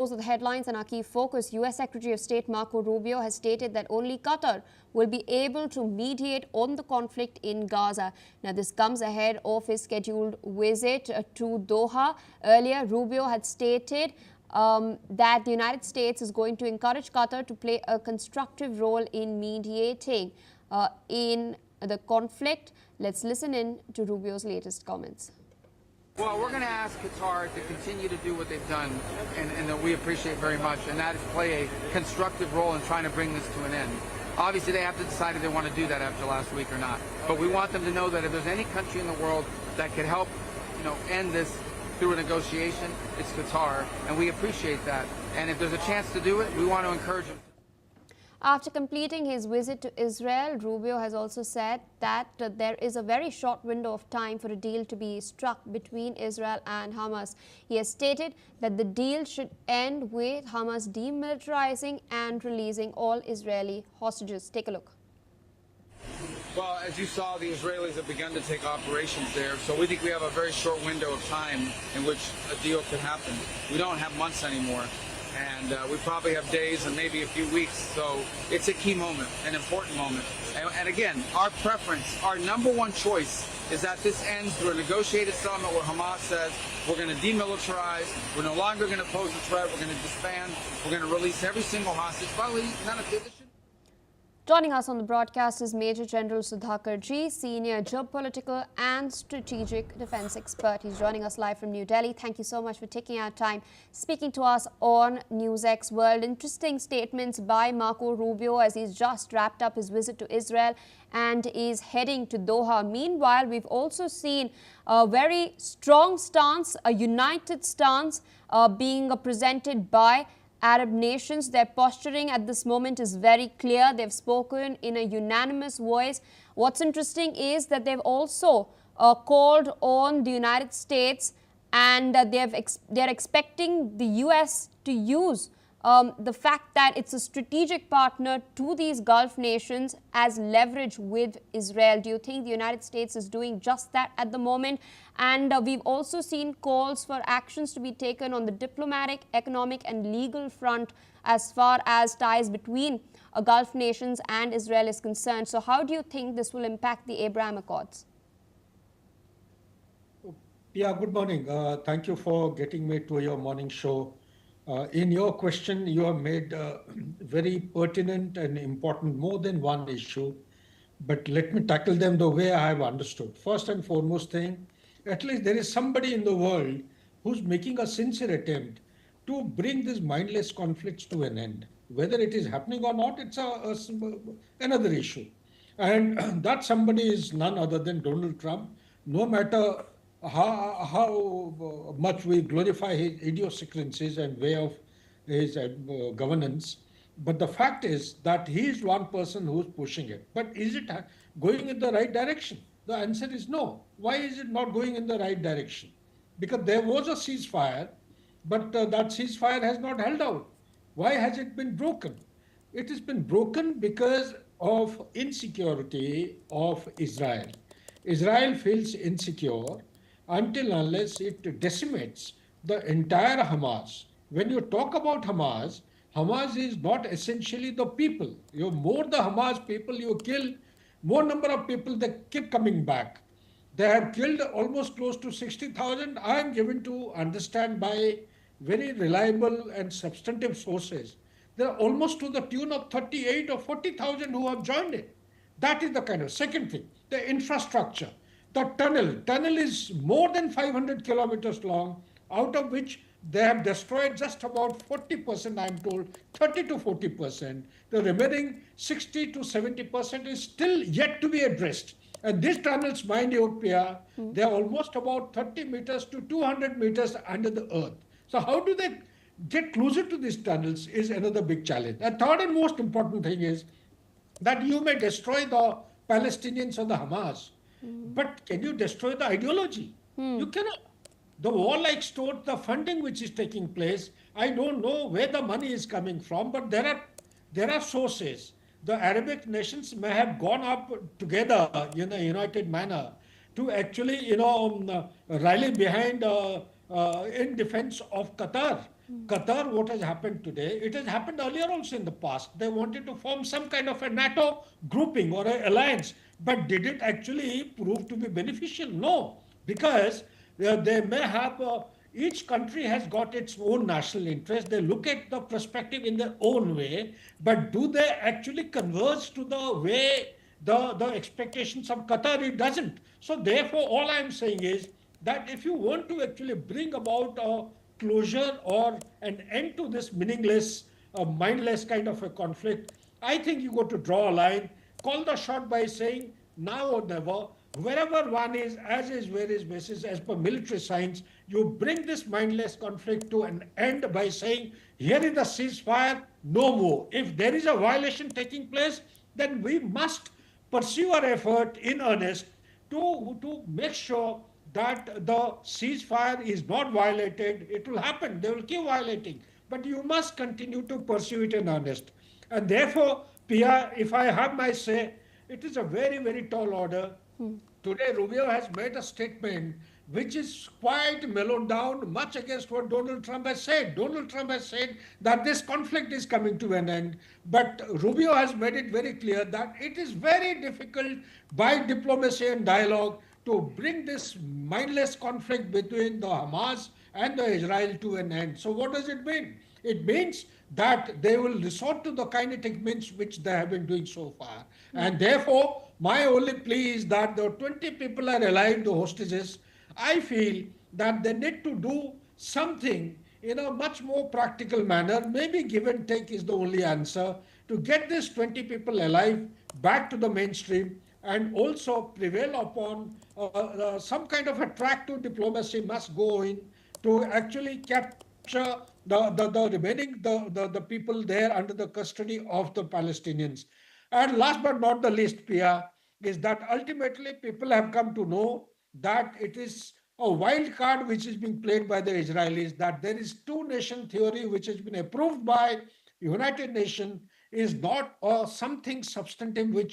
Those are the headlines and our key focus. U.S. Secretary of State Marco Rubio has stated that only Qatar will be able to mediate on the conflict in Gaza. Now, this comes ahead of his scheduled visit to Doha. Earlier, Rubio had stated that the United States is going to encourage Qatar to play a constructive role in mediating in the conflict. Let's listen in to Rubio's latest comments. Well, we're going to ask Qatar to continue to do what they've done and that we appreciate very much, and that is play a constructive role in trying to bring this to an end. Obviously, they have to decide if they want to do that after last week or not. But we want them to know that if there's any country in the world that could help, end this through a negotiation, it's Qatar, and we appreciate that. And if there's a chance to do it, we want to encourage them. After completing his visit to Israel, Rubio has also said that there is a very short window of time for a deal to be struck between Israel and Hamas. He has stated that the deal should end with Hamas demilitarizing and releasing all Israeli hostages. Take a look. Well, as you saw, the Israelis have begun to take operations there, so we think we have a very short window of time in which a deal could happen. We don't have months anymore. And we probably have days and maybe a few weeks. So it's a key moment, an important moment. And again, our preference, our number one choice is that this ends through a negotiated settlement where Hamas says we're going to demilitarize, we're no longer going to pose a threat, we're going to disband, we're going to release every single hostage. Finally, none of this. Joining us on the broadcast is Major General Sudhakar Ji, Senior Geopolitical and Strategic Defense Expert. He's joining us live from New Delhi. Thank you so much for taking our time speaking to us on NewsX World. Interesting statements by Marco Rubio as he's just wrapped up his visit to Israel and is heading to Doha. Meanwhile, we've also seen a very strong stance, a united stance being presented by Arab nations. Their posturing at this moment is very clear. They've spoken in a unanimous voice. What's interesting is that they've also called on the United States, and they're expecting the US to use the fact that it's a strategic partner to these Gulf nations as leverage with Israel. Do you think the United States is doing just that at the moment? And we've also seen calls for actions to be taken on the diplomatic, economic and legal front as far as ties between Gulf nations and Israel is concerned. So how do you think this will impact the Abraham Accords? Yeah, good morning. Thank you for getting me to your morning show. In your question, you have made very pertinent and important more than one issue, but let me tackle them the way I have understood. First and foremost thing, at least there is somebody in the world who's making a sincere attempt to bring these mindless conflicts to an end. Whether it is happening or not, it's another issue. And that somebody is none other than Donald Trump. No matter how much we glorify his idiosyncrasies and way of his governance, but the fact is that he is one person who's pushing it. But is it going in the right direction? The answer is no. Why is it not going in the right direction? Because there was a ceasefire, but that ceasefire has not held out. Why has it been broken? It has been broken because of insecurity of Israel. Israel feels insecure until unless it decimates the entire Hamas. When you talk about Hamas, Hamas is not essentially the people. You more the Hamas people you kill, more number of people that keep coming back. They have killed almost close to 60,000. I am given to understand by very reliable and substantive sources. There are almost to the tune of 38 or 40,000 who have joined it. That is the kind of second thing, the infrastructure. The tunnel is more than 500 kilometers long, out of which they have destroyed just about 40%, I'm told, 30 to 40%. The remaining 60 to 70% is still yet to be addressed. And these tunnels, mind you, Pia, they are almost about 30 meters to 200 meters under the earth. So how do they get closer to these tunnels is another big challenge. The third and most important thing is that you may destroy the Palestinians or the Hamas, but can you destroy the ideology? You cannot. The war like stored the funding which is taking place. I don't know where the money is coming from, but there are sources. The Arabic nations may have gone up together in a united manner to actually, rally behind in defense of Qatar. Qatar, what has happened today, it has happened earlier also in the past. They wanted to form some kind of a NATO grouping or an alliance, but did it actually prove to be beneficial? No, because they may have, each country has got its own national interest. They look at the perspective in their own way, but do they actually converge to the way the expectations of Qatar? It doesn't. So, therefore, all I'm saying is that if you want to actually bring about a closure or an end to this meaningless, mindless kind of a conflict, I think you got to draw a line, call the shot by saying now or never, wherever one is, as is, where is basis, as per military science, you bring this mindless conflict to an end by saying, here is the ceasefire, no more. If there is a violation taking place, then we must pursue our effort in earnest to make sure that the ceasefire is not violated. It will happen, they will keep violating, but you must continue to pursue it in earnest. And therefore, Pia, if I have my say, it is a very, very tall order. Today, Rubio has made a statement which is quite mellowed down, much against what Donald Trump has said. Donald Trump has said that this conflict is coming to an end, but Rubio has made it very clear that it is very difficult by diplomacy and dialogue to bring this mindless conflict between the Hamas and the Israel to an end. So, what does it mean? It means that they will resort to the kinetic means which they have been doing so far. And therefore, my only plea is that the 20 people are alive, the hostages. I feel that they need to do something in a much more practical manner. Maybe give and take is the only answer to get these 20 people alive back to the mainstream, and also prevail upon some kind of a track to diplomacy must go in to actually capture the remaining the people there under the custody of the Palestinians. And last but not the least, Pia, is that ultimately people have come to know that it is a wild card which is being played by the Israelis, that there is two nation theory which has been approved by United Nations is not something substantive which